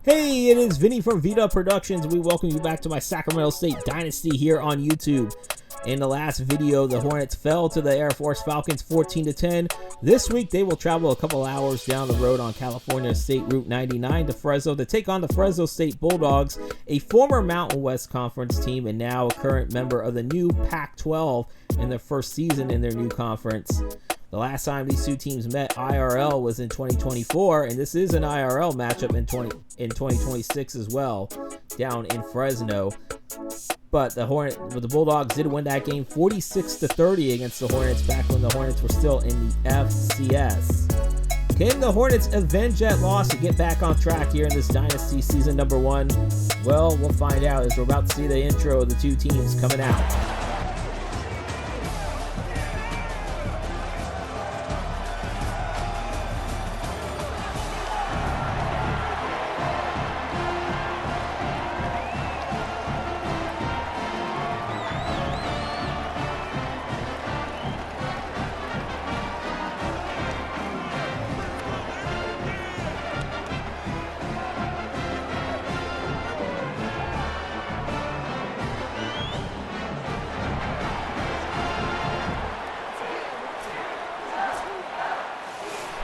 Hey, it is Vinny from vdubproductions. We welcome you back to my Sacramento State Dynasty here on YouTube. In the last video, the Hornets fell to the Air Force Falcons 14-10. This week, they will travel a couple hours down the road on California State Route 99 to Fresno to take on the Fresno State Bulldogs, a former Mountain West Conference team and now a current member of the new Pac-12 in their first season in their new conference. The last time these two teams met IRL was in 2024, and this is an IRL matchup in 2026 as well, down in Fresno. But the Bulldogs did win that game 46-30 against the Hornets back when the Hornets were still in the FCS. Can the Hornets avenge that loss and get back on track here in this Dynasty season number 1? Well, we'll find out as we're about to see the intro of the two teams coming out.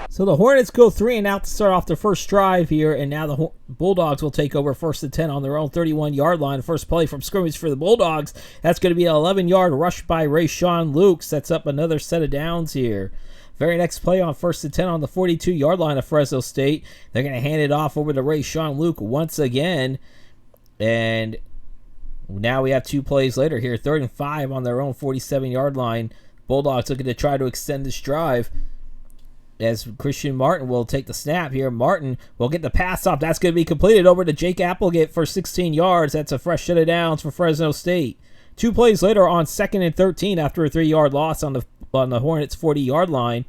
So the Hornets go 3 and out to start off their first drive here, and now the Bulldogs will take over 1st and 10 on their own 31-yard line. First play from scrimmage for the Bulldogs. That's going to be an 11-yard luke by Rayshawn Luke. Sets up another set of downs here. Very next play on 1st and 10 on the 42-yard line of Fresno State. They're going to hand it off over to Rayshawn Luke once again. And now we have 2 plays later here. 3rd and 5 on their own 47-yard line. Bulldogs looking to try to extend this drive, as Christian Martin will take the snap here. Martin will get the pass off. That's going to be completed over to Jake Applegate for 16 yards. That's a fresh set of downs for Fresno State. 2 plays later on 2nd and 13 after a 3-yard loss on the Hornets 40-yard line.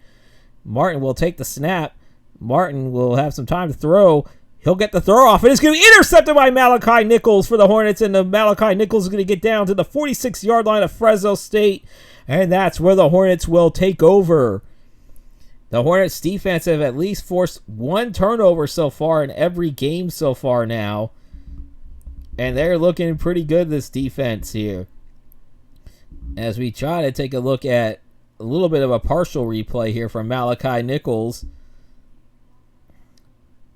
Martin will take the snap. Martin will have some time to throw. He'll get the throw off. It is going to be intercepted by Malachi Nichols for the Hornets, and the Malachi Nichols is going to get down to the 46-yard line of Fresno State, and that's where the Hornets will take over. The Hornets defense have at least forced 1 turnover so far in every game so far now. And they're looking pretty good, this defense here. As we try to take a look at a little bit of a partial replay here from Malachi Nichols.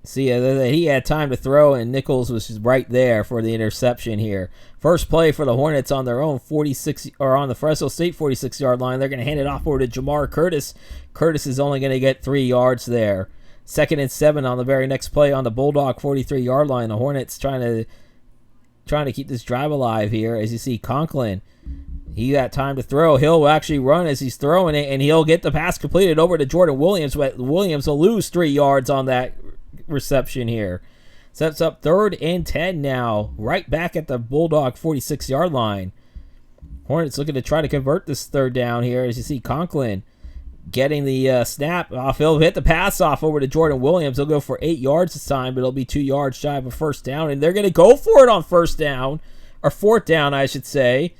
See, he had time to throw, and Nichols was just right there for the interception here. First play for the Hornets on their own 46, or on the Fresno State 46-yard line. They're going to hand it off over to Jamar Curtis. Curtis is only going to get 3 yards there. 2nd and 7 on the very next play on the Bulldog 43-yard line. The Hornets trying to keep this drive alive here. As you see, Conklin, he got time to throw. He'll actually run as he's throwing it, and he'll get the pass completed over to Jordan Williams. But Williams will lose 3 yards on that reception here. Sets up 3rd and 10 now, right back at the Bulldog 46-yard line. Hornets looking to try to convert this 3rd down here. As you see, Conklin getting the snap off. He'll hit the pass off over to Jordan Williams. He'll go for 8 yards this time, but it'll be 2 yards shy of a 1st down, and they're going to go for it on 1st down, or 4th down, I should say.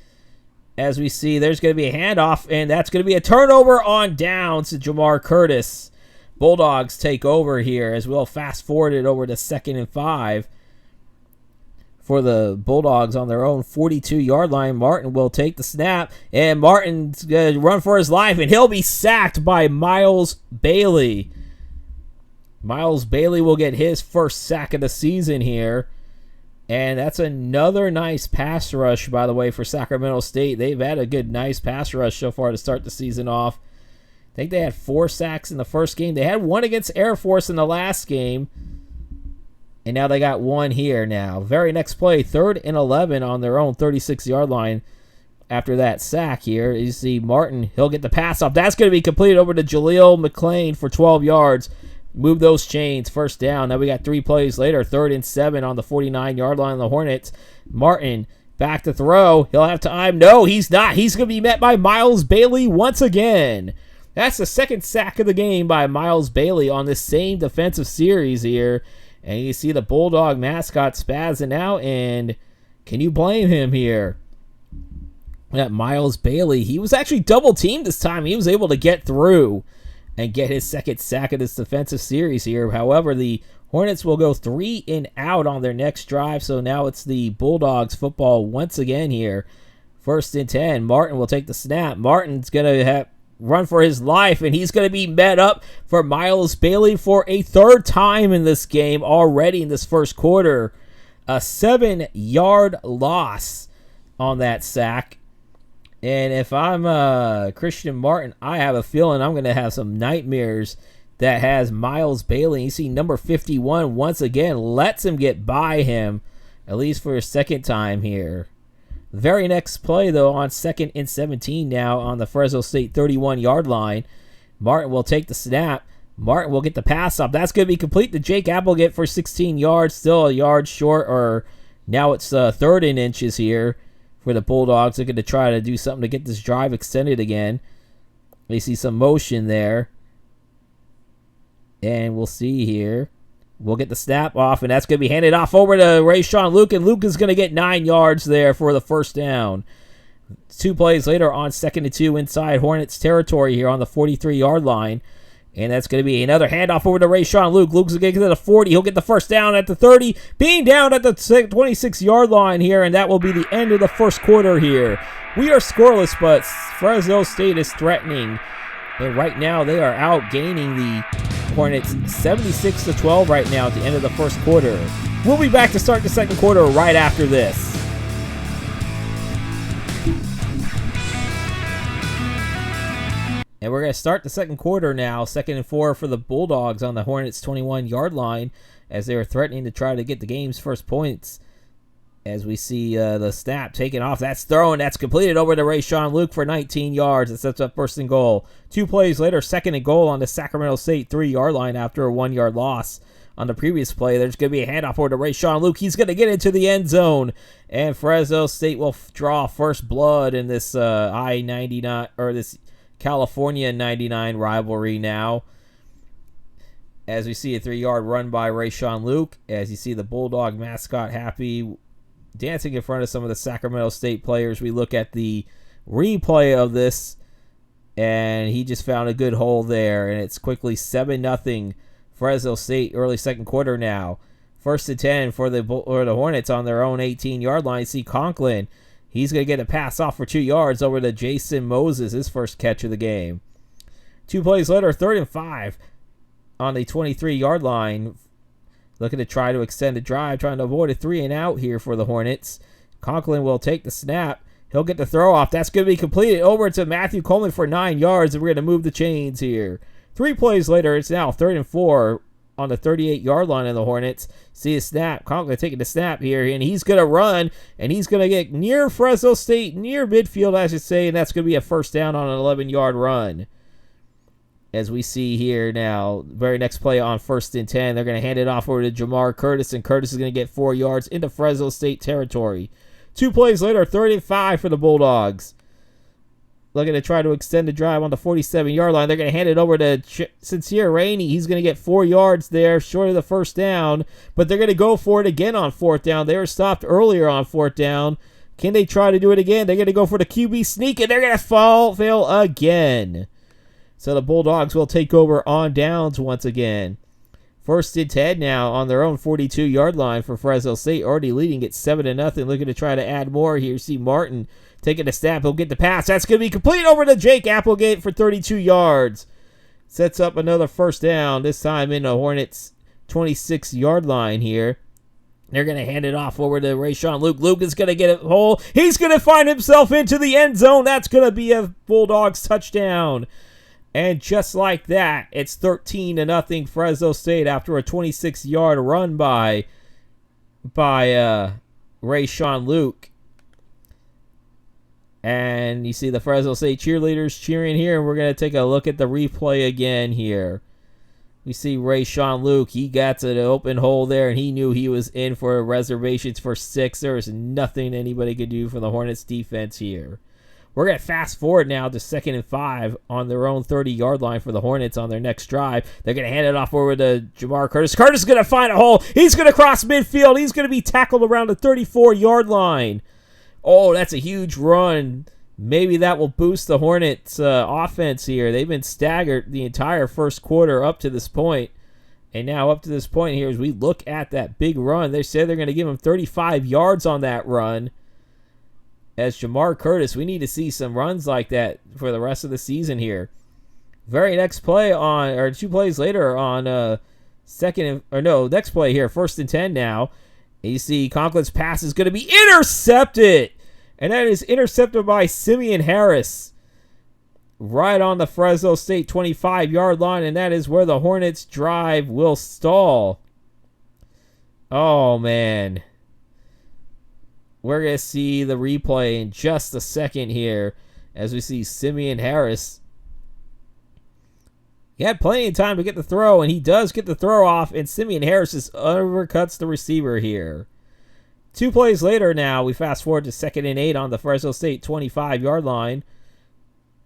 As we see, there's going to be a handoff, and that's going to be a turnover on downs to Jamar Curtis. Bulldogs take over here as we'll fast forward it over to 2nd and 5 for the Bulldogs on their own 42-yard line. Martin will take the snap, and Martin's going to run for his life, and he'll be sacked by Miles Bailey. Miles Bailey will get his 1st sack of the season here, and that's another nice pass rush, by the way, for Sacramento State. They've had a good, nice pass rush so far to start the season off. I think they had 4 sacks in the first game. They had 1 against Air Force in the last game. And now they got 1 here now. Very next play, 3rd and 11 on their own 36-yard line. After that sack here, you see Martin, he'll get the pass off. That's going to be completed over to Jaleel McClain for 12 yards. Move those chains, 1st down. Now we got 3 plays later, 3rd and 7 on the 49-yard line of the Hornets. Martin back to throw. He'll have time. No, he's not. He's going to be met by Miles Bailey once again. That's the 2nd sack of the game by Miles Bailey on this same defensive series here. And you see the Bulldog mascot spazzing out, and can you blame him here? That Miles Bailey, he was actually double teamed this time. He was able to get through and get his 2nd sack of this defensive series here. However, the Hornets will go 3 and out on their next drive, so now it's the Bulldogs football once again here. 1st and 10. Martin will take the snap. Martin's going to run for his life, and he's going to be met up for Miles Bailey for a 3rd time in this game already in this first quarter. A 7-yard loss on that sack. And if I'm Christian Martin, I have a feeling I'm going to have some nightmares that has Miles Bailey. You see number 51 once again lets him get by him, at least for a 2nd time here. The very next play, though, on 2nd and 17 now on the Fresno State 31-yard line. Martin will take the snap. Martin will get the pass up. That's going to be complete to Jake Applegate for 16 yards. Still a yard short, or now it's 3rd and inches here for the Bulldogs. They're going to try to do something to get this drive extended again. They see some motion there. And we'll see here. We'll get the snap off, and that's going to be handed off over to Rayshawn Luke, and Luke is going to get 9 yards there for the 1st down. 2 plays later on 2nd and 2 inside Hornets territory here on the 43-yard line. And that's going to be another handoff over to Rayshawn Luke. Luke's going to get to the 40. He'll get the 1st down at the 30, being down at the 26-yard line here, and that will be the end of the first quarter here. We are scoreless, but Fresno State is threatening. And right now they are outgaining the Hornets 76-12 right now at the end of the first quarter. We'll be back to start the second quarter right after this. And we're going to start the second quarter now. 2nd and 4 for the Bulldogs on the Hornets 21-yard line as they are threatening to try to get the game's first points. As we see the snap taken off. That's thrown. That's completed over to Rayshawn Luke for 19 yards. It sets up 1st and goal. 2 plays later, 2nd and goal on the Sacramento State 3-yard line after a 1-yard loss on the previous play. There's going to be a handoff over to Rayshawn Luke. He's going to get into the end zone. And Fresno State will draw first blood in this I-99 or this California 99 rivalry now. As we see a 3-yard run by Rayshawn Luke. As you see the Bulldog mascot happy, dancing in front of some of the Sacramento State players. We look at the replay of this, and he just found a good hole there, and it's quickly 7-0 Fresno State early second quarter now. 1st and 10 for the Hornets on their own 18-yard line. See Conklin. He's going to get a pass off for 2 yards over to Jason Moses, his first catch of the game. 2 plays later, 3rd and 5 on the 23-yard line. Looking to try to extend the drive, trying to avoid a 3 and out here for the Hornets. Conklin will take the snap. He'll get the throw off. That's going to be completed over to Matthew Coleman for 9 yards, and we're going to move the chains here. 3 plays later, it's now 3rd and 4 on the 38-yard line of the Hornets. See a snap. Conklin taking the snap here, and he's going to run, and he's going to get near Fresno State, near midfield, I should say, and that's going to be a 1st down on an 11-yard run. As we see here now, very next play on 1st and 10, they're going to hand it off over to Jamar Curtis, and Curtis is going to get 4 yards into Fresno State territory. 2 plays later, 3rd and 5 for the Bulldogs. Looking to try to extend the drive on the 47-yard line. They're going to hand it over to Sincere Rainey. He's going to get 4 yards there, short of the 1st down, but they're going to go for it again on 4th down. They were stopped earlier on 4th down. Can they try to do it again? They're going to go for the QB sneak, and they're going to fail again. So the Bulldogs will take over on downs once again. 1st and 10 now on their own 42-yard line for Fresno State, already leading at 7-0. Looking to try to add more here. See Martin taking a snap. He'll get the pass. That's going to be complete over to Jake Applegate for 32 yards. Sets up another 1st down, this time in the Hornets' 26-yard line here. They're going to hand it off over to Rayshawn Luke. Luke is going to get a hole. He's going to find himself into the end zone. That's going to be a Bulldogs touchdown. And just like that, it's 13-0 Fresno State after a 26-yard run by Rayshawn Luke. And you see the Fresno State cheerleaders cheering here. And we're going to take a look at the replay again here. We see Rayshawn Luke. He got to the open hole there, and he knew he was in for reservations for 6. There was nothing anybody could do for the Hornets defense here. We're going to fast forward now to 2nd and 5 on their own 30-yard line for the Hornets on their next drive. They're going to hand it off over to Jamar Curtis. Curtis is going to find a hole. He's going to cross midfield. He's going to be tackled around the 34-yard line. Oh, that's a huge run. Maybe that will boost the Hornets' offense here. They've been staggered the entire first quarter up to this point. And now up to this point here, as we look at that big run, they said they're going to give him 35 yards on that run. As Jamar Curtis, we need to see some runs like that for the rest of the season here. Very next play or 2 plays later on next play here, 1st and 10 now. And you see Conklin's pass is going to be intercepted. And that is intercepted by Simeon Harris. Right on the Fresno State 25-yard line, and that is where the Hornets' drive will stall. Oh, man. We're going to see the replay in just a second here as we see Simeon Harris. He had plenty of time to get the throw, and he does get the throw off, and Simeon Harris just undercuts the receiver here. 2 plays later now, we fast forward to 2nd and 8 on the Fresno State 25-yard line.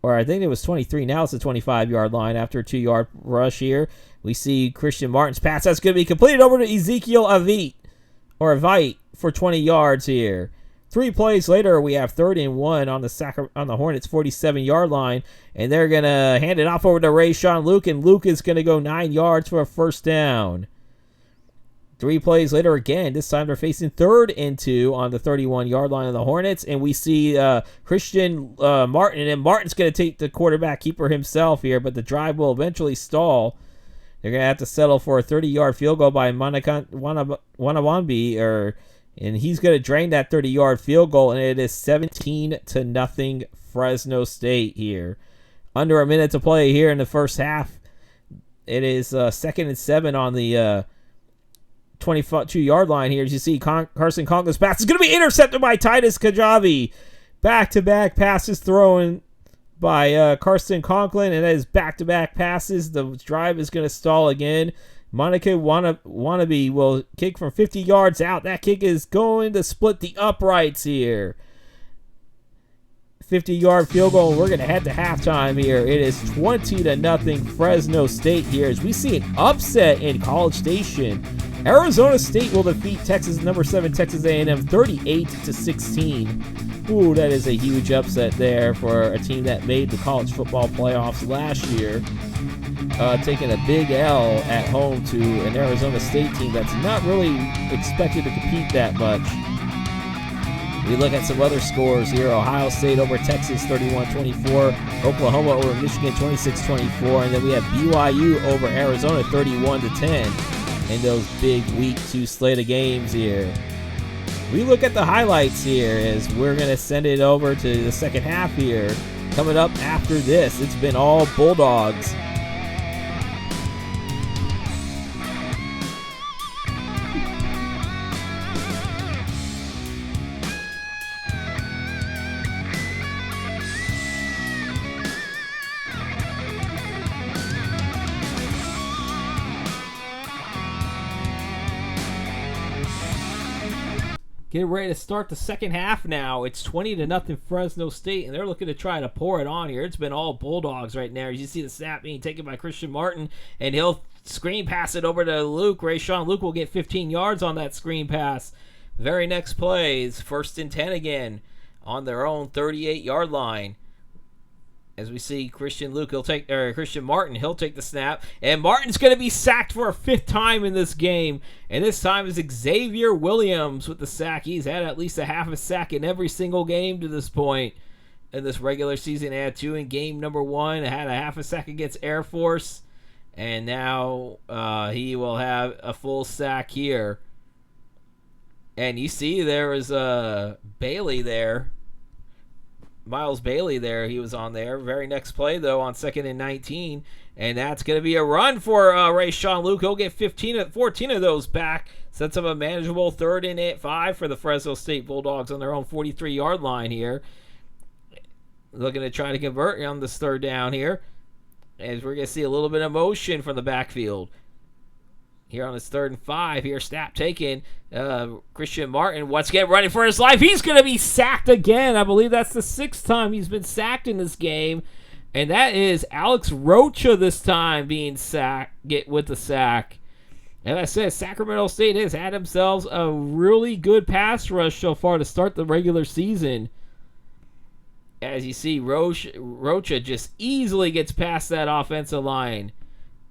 Or I think it was 23. Now it's the 25-yard line after a 2-yard rush here. We see Christian Martin's pass. That's going to be completed over to Ezekiel Avite for 20 yards here. 3 plays later, we have 3rd and 1 on the Hornets' 47-yard line. And they're going to hand it off over to Rayshawn Luke. And Luke is going to go 9 yards for a 1st down. 3 plays later again, this time they're facing 3rd and 2 on the 31-yard line of the Hornets. And we see Christian Martin, and Martin's going to take the quarterback keeper himself here, but the drive will eventually stall. They're going to have to settle for a 30-yard field goal by Wanawambi, and he's going to drain that 30-yard field goal, and it is 17-0 Fresno State here. Under a minute to play here in the first half. It is 2nd and 7 on the 22-yard line here. As you see, Carson Conklin's pass is going to be intercepted by Titus Kajabi. Back-to-back passes thrown by Carson Conklin, and that is back-to-back passes. The drive is going to stall again. Monica Wannabe will kick from 50 yards out. That kick is going to split the uprights here. 50-yard field goal. We're going to head to halftime here. It is 20-0 Fresno State here as we see an upset in College Station. Arizona State will defeat number 7 Texas A&M 38-16. Ooh, that is a huge upset there for a team that made the college football playoffs last year. Taking a big L at home to an Arizona State team that's not really expected to compete that much. We look at some other scores here. Ohio State over Texas 31-24. Oklahoma over Michigan 26-24. And then we have BYU over Arizona 31-10 in those big week 2 slate of games here. We look at the highlights here as we're going to send it over to the second half here. Coming up after this, it's been all Bulldogs. Get ready to start the second half now. It's 20-0 Fresno State, and they're looking to try to pour it on here. It's been all Bulldogs right now. As you see the snap being taken by Christian Martin, and he'll screen pass it over to Luke. Rayshawn Luke will get 15 yards on that screen pass. Very next play is 1st and 10 again on their own 38-yard line. As we see Christian Martin, he'll take the snap. And Martin's going to be sacked for a 5th time in this game. And this time is Xavier Williams with the sack. He's had at least a half a sack in every single game to this point. In this regular season, he had 2 in game number 1. Had a half a sack against Air Force. And now he will have a full sack here. And you see there was Bailey there. Miles Bailey there, he was on there. Very next play, though, on 2nd and 19. And that's going to be a run for Rayshawn Luke. He'll get 14 of those back. Sets up a manageable 3rd and 5 for the Fresno State Bulldogs on their own 43-yard line here. Looking to try to convert on this 3rd down here. As we're going to see a little bit of motion from the backfield. Here on this 3rd and 5, here snap taken. Christian Martin once again running for his life. He's going to be sacked again. I believe that's the 6th time he's been sacked in this game. And that is Alex Rocha this time being sacked with the sack. And I said, Sacramento State has had themselves a really good pass rush so far to start the regular season. As you see, Rocha just easily gets past that offensive line.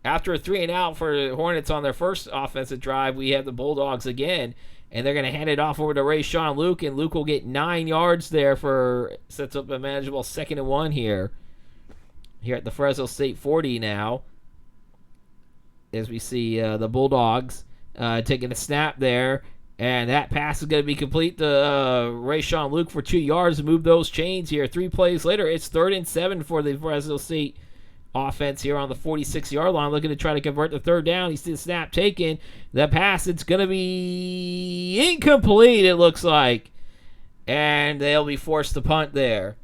After a 3-and-out for the Hornets on their first offensive drive, we have the Bulldogs again. And they're going to hand it off over to Rayshawn Luke, and Luke will get 9 yards there sets up a manageable 2nd and 1 here at the Fresno State 40 now. As we see the Bulldogs taking a snap there. And that pass is going to be complete to Rayshawn Luke for 2 yards to move those chains here. 3 plays later, it's 3rd and 7 for the Fresno State offense here on the 46-yard line, looking to try to convert the 3rd down. You see the snap taken. The pass, it's going to be incomplete, it looks like. And they'll be forced to punt there.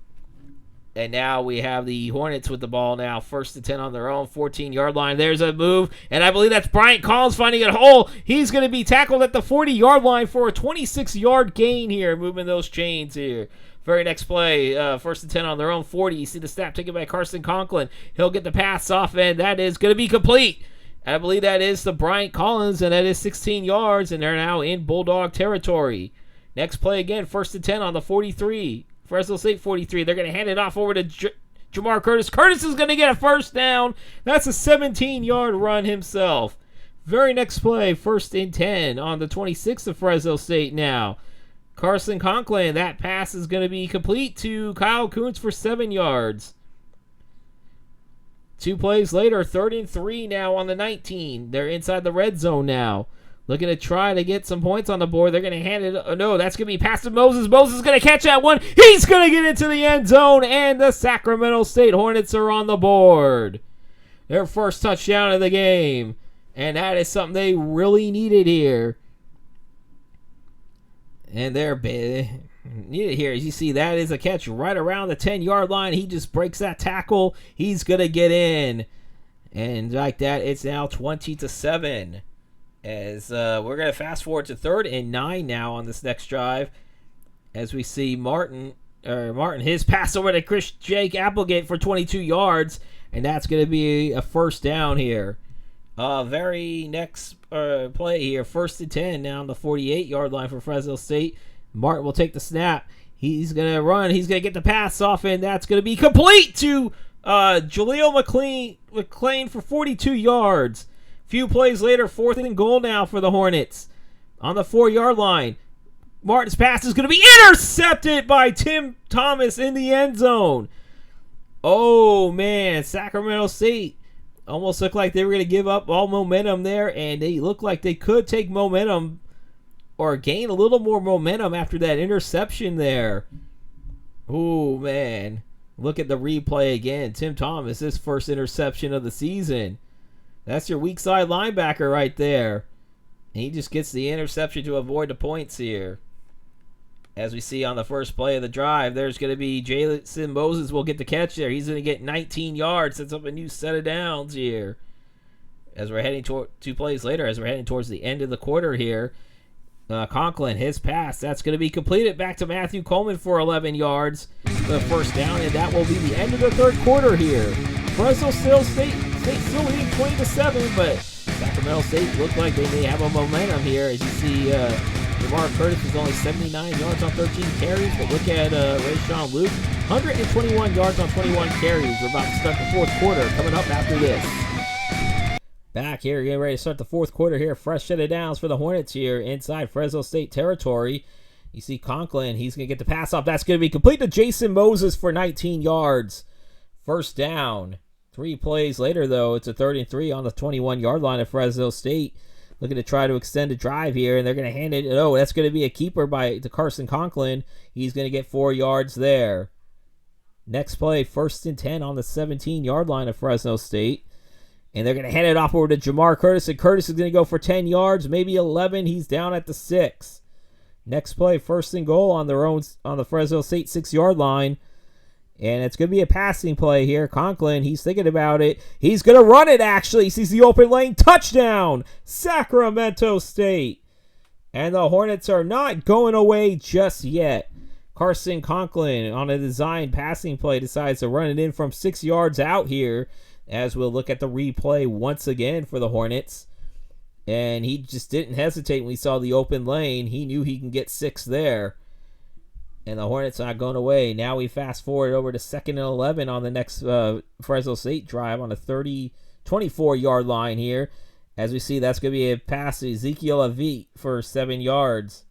And now we have the Hornets with the ball now. 1st and 10 on their own 14-yard line. There's a move, and I believe that's Bryant Collins finding a hole. He's going to be tackled at the 40-yard line for a 26-yard gain here, moving those chains here. Very next play, 1st and 10 on their own 40. You see the snap taken by Carson Conklin. He'll get the pass off, and that is going to be complete. I believe that is the Bryant Collins, and that is 16 yards, and they're now in Bulldog territory. Next play again, 1st and 10 on the 43. Fresno State 43. They're going to hand it off over to Jamar Curtis. Curtis is going to get a 1st down. That's a 17-yard run himself. Very next play, 1st and 10 on the 26th of Fresno State now. Carson Conklin, that pass is going to be complete to Kyle Kuntz for 7 yards. 2 plays later, 3rd and 3 now on the 19. They're inside the red zone now. Looking to try to get some points on the board. They're going to hand it. Oh, no, that's going to be passed to Moses. Moses is going to catch that one. He's going to get into the end zone, and the Sacramento State Hornets are on the board. Their first touchdown of the game, and that is something they really needed here. And they're needed here. As you see, that is a catch right around the 10-yard line. He just breaks that tackle. He's going to get in. And like that, it's now 20-7. As we're going to fast forward to 3rd and 9 now on this next drive. As we see Martin, his pass over to Jake Applegate for 22 yards. And that's going to be a 1st down here. Very next play here. 1st and 10 now on the 48-yard line for Fresno State. Martin will take the snap. He's going to run. He's going to get the pass off, and that's going to be complete to Jaleel McClain for 42 yards. Few plays later, 4th and goal now for the Hornets. On the 4-yard line, Martin's pass is going to be intercepted by Tim Thomas in the end zone. Oh, man, Sacramento State almost looked like they were going to give up all momentum there, and they looked like they could take momentum or gain a little more momentum after that interception there. Oh, man. Look at the replay again. Tim Thomas, his first interception of the season. That's your weak side linebacker right there. And he just gets the interception to avoid the points here. As we see on the first play of the drive, there's going to be Jason Moses will get the catch there. He's going to get 19 yards. Sets up a new set of downs here. As we're heading toward 2 plays later, as we're heading towards the end of the quarter here, Conklin, his pass, that's going to be completed back to Matthew Coleman for 11 yards. The 1st down, and that will be the end of the 3rd quarter here. Fresno State still leading 20-7, but Sacramento State look like they may have a momentum here. As you see, Jamar Curtis was only 79 yards on 13 carries, but look at Rayshawn Luke, 121 yards on 21 carries. We're about to start the 4th quarter coming up after this. Back here, getting ready to start the 4th quarter here. Fresh set of downs for the Hornets here inside Fresno State territory. You see Conklin, he's going to get the pass off. That's going to be complete to Jason Moses for 19 yards. 1st down. 3 plays later, though, it's a 3rd and 3 on the 21-yard line of Fresno State. Looking to try to extend the drive here, and they're going to hand it. Oh, that's going to be a keeper to Carson Conklin. He's going to get 4 yards there. Next play, 1st and 10 on the 17-yard line of Fresno State. And they're going to hand it off over to Jamar Curtis, and Curtis is going to go for 10 yards, maybe 11. He's down at the 6. Next play, 1st and goal on the Fresno State 6-yard line. And it's going to be a passing play here. Conklin, he's thinking about it. He's going to run it, actually. He sees the open lane. Touchdown, Sacramento State. And the Hornets are not going away just yet. Carson Conklin on a designed passing play decides to run it in from 6 yards out here, as we'll look at the replay once again for the Hornets. And he just didn't hesitate when he saw the open lane. He knew he can get 6 there. And the Hornets are not going away. Now we fast forward over to 2nd and 11 on the next Fresno State drive on a 30 24-yard line here. As we see, that's going to be a pass to Ezekiel Avit for 7 yards.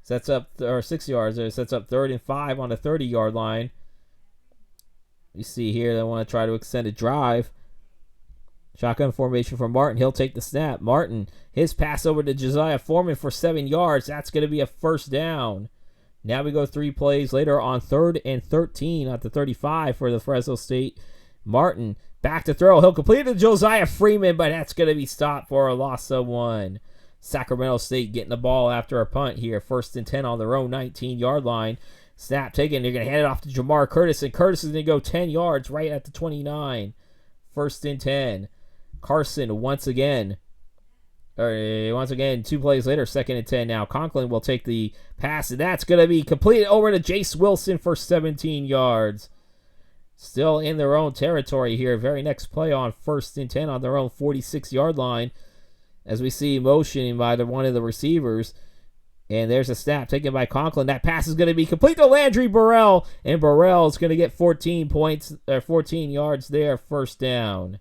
Sets up, or 6 yards, or sets up 3rd and 5 on the 30-yard line. You see here, they want to try to extend a drive. Shotgun formation for Martin. He'll take the snap. Martin, his pass over to Josiah Foreman for 7 yards. That's going to be a first down. Now we go 3 plays later on 3rd and 13 at the 35 for the Fresno State. Martin back to throw. He'll complete it to Josiah Freeman, but that's going to be stopped for a loss of 1. Sacramento State getting the ball after a punt here. 1st and 10 on their own 19-yard line. Snap taken. They're going to hand it off to Jamar Curtis, and Curtis is going to go 10 yards right at the 29. 1st and 10. Carson once again, 2 plays later, 2nd and 10 now. Conklin will take the pass, and that's going to be completed over to Jace Wilson for 17 yards. Still in their own territory here. Very next play on 1st and 10 on their own 46-yard line. As we see motioning by one of the receivers. And there's a snap taken by Conklin. That pass is going to be complete to Landry Burrell, and Burrell is going to get 14 yards there, 1st down.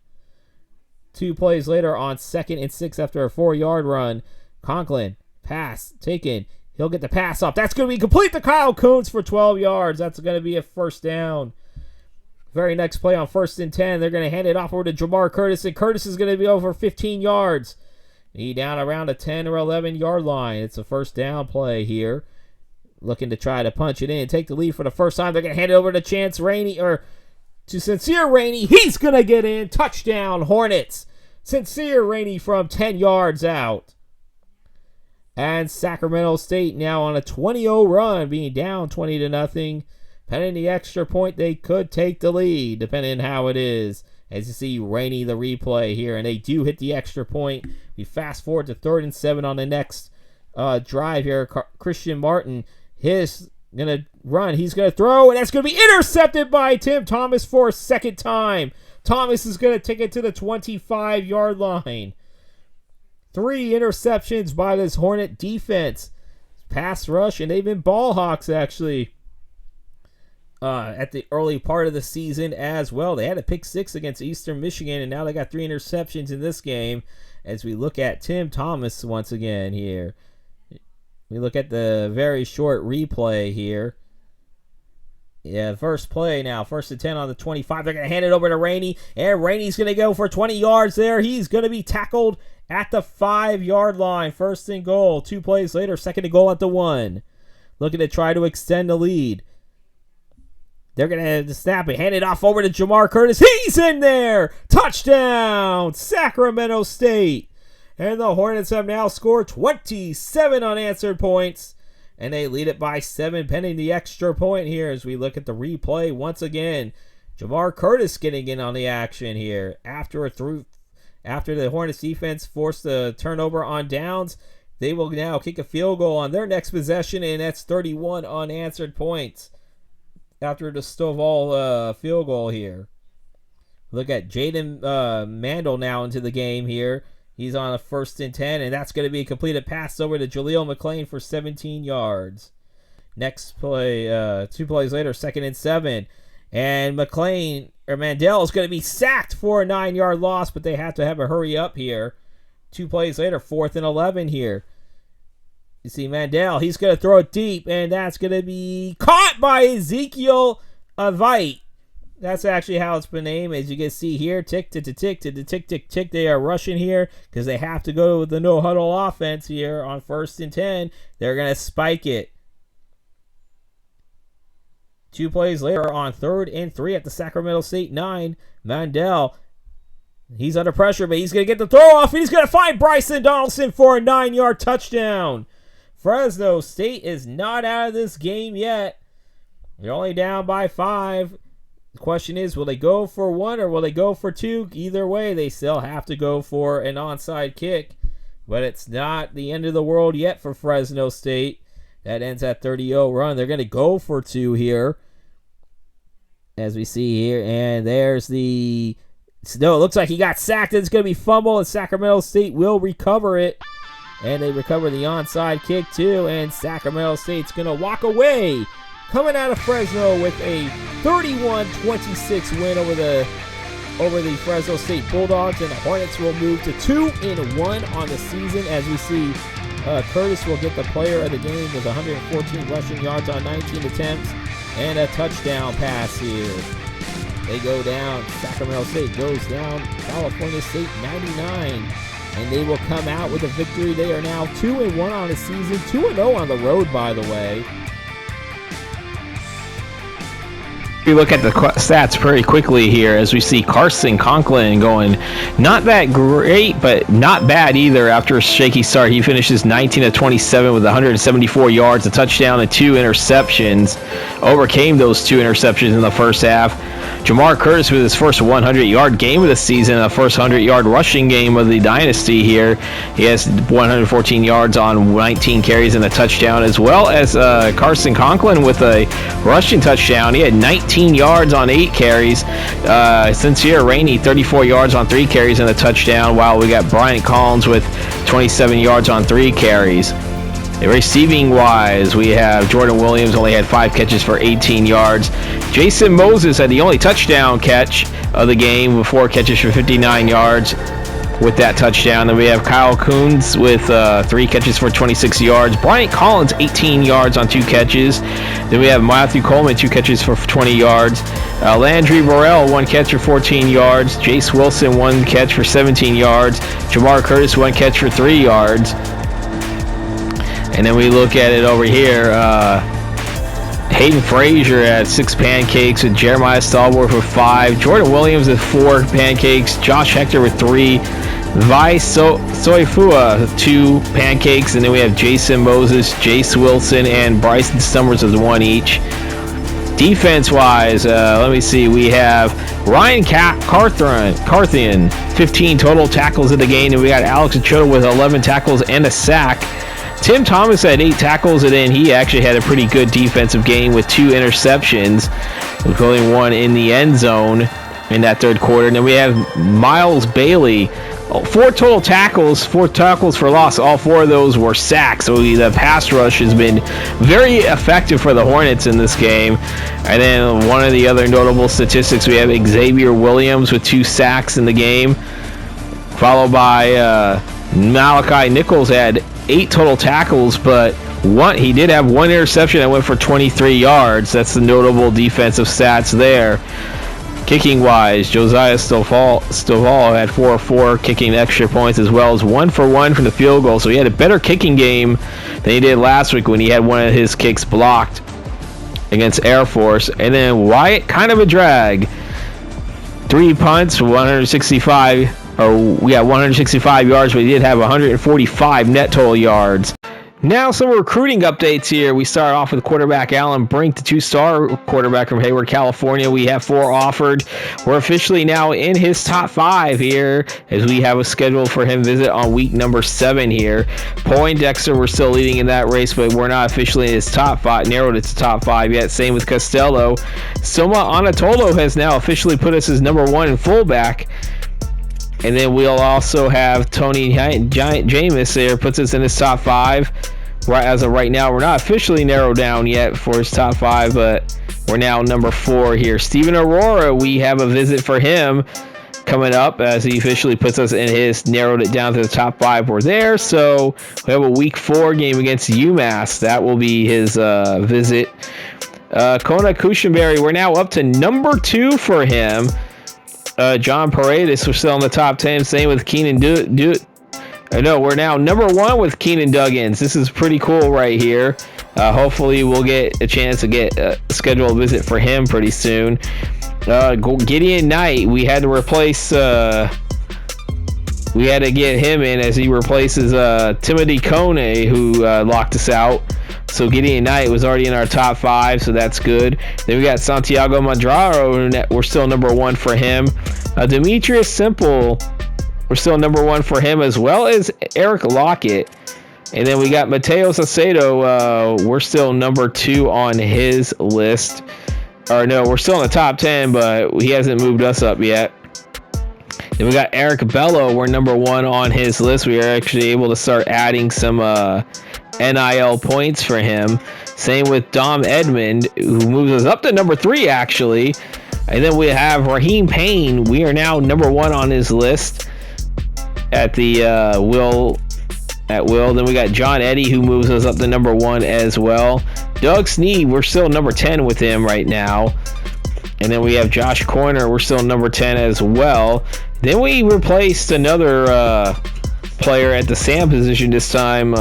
2 plays later on 2nd and 6 after a 4-yard run. Conklin, pass taken. He'll get the pass off. That's going to be complete to Kyle Koontz for 12 yards. That's going to be a 1st down. Very next play on 1st and 10. They're going to hand it off over to Jamar Curtis, and Curtis is going to be over 15 yards. He down around a 10 or 11-yard line. It's a 1st down play here. Looking to try to punch it in. Take the lead for the first time. They're going to hand it over to Chance Rainey, or to Sincere Rainey. He's going to get in. Touchdown, Hornets. Sincere Rainey from 10 yards out. And Sacramento State now on a 20-0 run, being down 20-0. Pending the extra point, they could take the lead, depending on how it is. As you see Rainey, the replay here, and they do hit the extra point. We fast forward to 3rd and 7 on the next drive here. Christian Martin, he's going to run. He's going to throw, and that's going to be intercepted by Tim Thomas for a 2nd time. Thomas is going to take it to the 25-yard line. 3 interceptions by this Hornet defense. Pass rush, and they've been ball hawks, actually, at the early part of the season as well. They had a pick 6 against Eastern Michigan, and now they got 3 interceptions in this game. As we look at Tim Thomas once again here. We look at the very short replay here. Yeah, first play now. 1st and 10 on the 25. They're going to hand it over to Rainey. And Rainey's going to go for 20 yards there. He's going to be tackled at the 5-yard line. 1st and goal. 2 plays later. 2nd and goal at the 1. Looking to try to extend the lead. They're going to snap it. Hand it off over to Jamar Curtis. He's in there. Touchdown, Sacramento State. And the Hornets have now scored 27 unanswered points. And they lead it by 7, pending the extra point here as we look at the replay once again. Jamar Curtis getting in on the action here. After the Hornets defense forced a turnover on downs, they will now kick a field goal on their next possession, and that's 31 unanswered points after the Stovall field goal here. Look at Jaden Mandel now into the game here. He's on a 1st and 10, and that's going to be a completed pass over to Jaleel McClain for 17 yards. Next play, 2 plays later, 2nd and 7. And Mandel is going to be sacked for a 9-yard loss, but they have to have a hurry up here. 2 plays later, 4th and 11 here. You see Mandel, he's going to throw it deep, and that's going to be caught by Ezekiel Avite. That's actually how it's been named. As you can see here, tick, tick, tick, tick, tick, tick, tick, tick. They are rushing here because they have to go with the no-huddle offense here on 1st and 10. They're going to spike it. 2 plays later on 3rd and 3 at the Sacramento State 9. Mandel, he's under pressure, but he's going to get the throw off, and he's going to find Bryson Donaldson for a 9-yard touchdown. Fresno State is not out of this game yet. They're only down by 5. The question is, will they go for 1 or will they go for 2? Either way, they still have to go for an onside kick. But it's not the end of the world yet for Fresno State. That ends at 30-0 run. They're going to go for 2 here. As we see here. And there's the... No, it looks like he got sacked. It's going to be fumble, and Sacramento State will recover it. And they recover the onside kick too. And Sacramento State's going to walk away, coming out of Fresno with a 31-26 win over the over the Fresno State Bulldogs, and the Hornets will move to 2-1 on the season, as we see Curtis will get the player of the game with 114 rushing yards on 19 attempts and a touchdown pass here. They go down. Sacramento State goes down. California State 99. And they will come out with a victory. They are now 2-1 on the season. 2-0 on the road, by the way. We look at the stats very quickly here as we see Carson Conklin going not that great, but not bad either after a shaky start. He finishes 19 of 27 with 174 yards, a touchdown, and 2 interceptions. Overcame those 2 interceptions in the first half. Jamar Curtis with his first 100-yard game of the season, the first 100-yard rushing game of the Dynasty here. He has 114 yards on 19 carries and a touchdown, as well as Carson Conklin with a rushing touchdown. He had 19 yards on 8 carries. Sincere Rainey, 34 yards on 3 carries and a touchdown, while we got Bryant Collins with 27 yards on 3 carries. Receiving wise, we have Jordan Williams only had 5 catches for 18 yards. Jason Moses had the only touchdown catch of the game with 4 catches for 59 yards with that touchdown. Then we have Kyle Coons with 3 catches for 26 yards. Bryant Collins, 18 yards on 2 catches. Then we have Matthew Coleman, 2 catches for 20 yards. Landry Burrell, 1 catch for 14 yards. Jace Wilson, 1 catch for 17 yards. Jamar Curtis, 1 catch for 3 yards. And then we look at it over here. Hayden Frazier had 6 pancakes with Jeremiah Stallworth with 5. Jordan Williams with 4 pancakes. Josh Hector with 3. Vi Soifua 2 pancakes. And then we have Jason Moses, Jace Wilson, and Bryson Summers with 1 each. Defense-wise, let me see. We have Ryan Carthian, 15 total tackles in the game. And we got Alex Achota with 11 tackles and a sack. Tim Thomas had 8 tackles, and then he actually had a pretty good defensive game with 2 interceptions, including 1 in the end zone in that third quarter. And then we have Miles Bailey, 4 total tackles, 4 tackles for loss. All 4 of those were sacks. So the pass rush has been very effective for the Hornets in this game. And then one of the other notable statistics, we have Xavier Williams with 2 sacks in the game, followed by Malachi Nichols had 8 total tackles, but he did have 1 interception that went for 23 yards. That's the notable defensive stats there. Kicking wise, Josiah Stovall had 4 of 4 kicking extra points, as well as 1 for 1 from the field goal. So he had a better kicking game than he did last week when he had one of his kicks blocked against Air Force. And then Wyatt, kind of a drag. 3 punts, 165 yards, but he did have 145 net total yards. Now some recruiting updates here. We start off with quarterback Alan Brink, the 2-star quarterback from Hayward, California. We have 4 offered. We're officially now in his top 5 here, as we have a schedule for him visit on week number 7 here. Poindexter, we're still leading in that race, but we're not officially in his top 5, narrowed it to top 5 yet. Same with Costello. Soma Anatolo has now officially put us as number 1 in fullback. And then we'll also have Tony Jameis there, puts us in his top 5. Right, as of right now, we're not officially narrowed down yet for his top 5, but we're now number 4 here. Steven Aurora, we have a visit for him coming up as he officially puts us in his, narrowed it down to the top 5. We're there, so we have a week 4 game against UMass. That will be his visit. Kona Cushenberry, we're now up to number 2 for him. John Paredes, we're still in the top 10. Same with Keenan we're now number 1 with Keenan Duggins. This is pretty cool right here. Hopefully we'll get a chance to get a scheduled visit for him pretty soon. Gideon Knight, we had to replace we had to get him in as he replaces Timothy Kone, who locked us out. So Gideon Knight was already in our top 5, so that's good. Then we got Santiago Madraro, we're still number 1 for him. Demetrius Simple, we're still number 1 for him, as well as Eric Lockett. And then we got Mateo Saucedo, we're still number 2 on his list. Or no, we're still in the top 10, but he hasn't moved us up yet. Then we got Eric Bello, we're number 1 on his list. We are actually able to start adding some NIL points for him. Same with Dom Edmond, who moves us up to number 3 actually. And then we have Raheem Payne. We are now number 1 on his list at the Will. Then we got John Eddy, who moves us up to number 1 as well. Doug Sneed, we're still number 10 with him right now. And then we have Josh Corner, we're still number 10 as well. Then we replaced another player at the Sam position this time.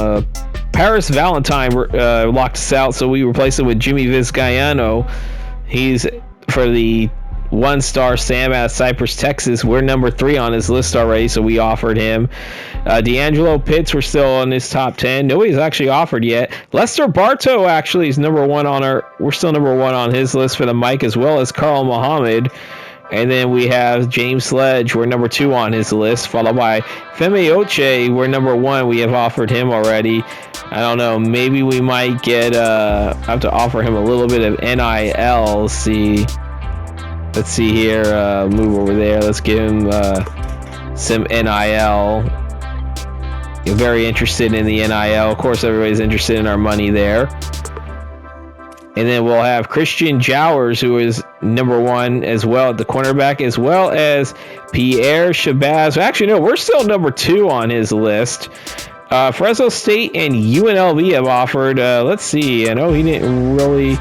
Paris Valentine locked us out, so we replaced him with Jimmy Vizcaino. He's for the 1-star Sam out of Cypress, Texas. We're number 3 on his list already, so we offered him. D'Angelo Pitts, we're still on his top 10. Nobody's actually offered yet. Lester Bartow actually is number 1 on we're still number 1 on his list for the mic, as well as Carl Muhammad. And then we have James Sledge, we're number 2 on his list, followed by Femi Oche, we're number 1. We have offered him already. I don't know, maybe we might have to offer him a little bit of NIL. Let's see here, move over there. Let's give him some NIL. You're very interested in the NIL. Of course, everybody's interested in our money there. And then we'll have Christian Jowers, who is number 1 as well at the cornerback, as well as Pierre Shabazz. Actually, no, we're still number 2 on his list. Fresno State and UNLV have offered. Let's see. I know he didn't really.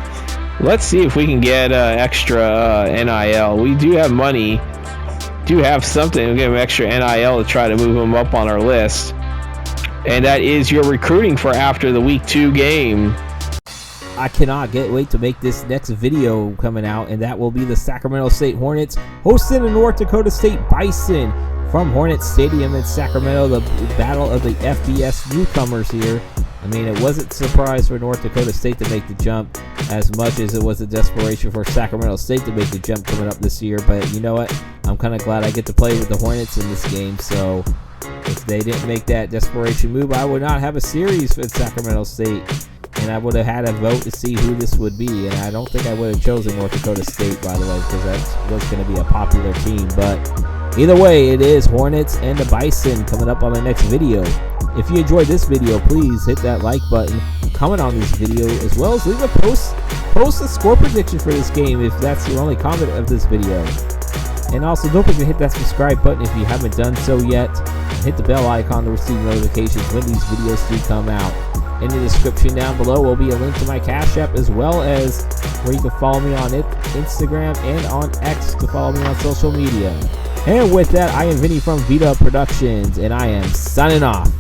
Let's see if we can get extra NIL. We do have money. Do have something. We'll give him extra NIL to try to move him up on our list. And that is your recruiting for after the Week 2 game. I cannot wait to make this next video coming out, and that will be the Sacramento State Hornets hosting the North Dakota State Bison from Hornets Stadium in Sacramento, the battle of the FBS newcomers here. I mean, it wasn't a surprise for North Dakota State to make the jump as much as it was a desperation for Sacramento State to make the jump coming up this year, but you know what? I'm kind of glad I get to play with the Hornets in this game, so if they didn't make that desperation move, I would not have a series with Sacramento State. And I would have had a vote to see who this would be, and I don't think I would have chosen North Dakota State, by the way, because that was going to be a popular team. But either way, it is Hornets and the Bison coming up on the next video. If you enjoyed this video, please hit that like button, comment on this video, as well as leave a post a score prediction for this game if that's your only comment of this video. And also, don't forget to hit that subscribe button if you haven't done so yet, and hit the bell icon to receive notifications when these videos do come out. In the description down below will be a link to my Cash App, as well as where you can follow me on Instagram and on X to follow me on social media. And with that, I am Vinny from vdubproductions, and I am signing off.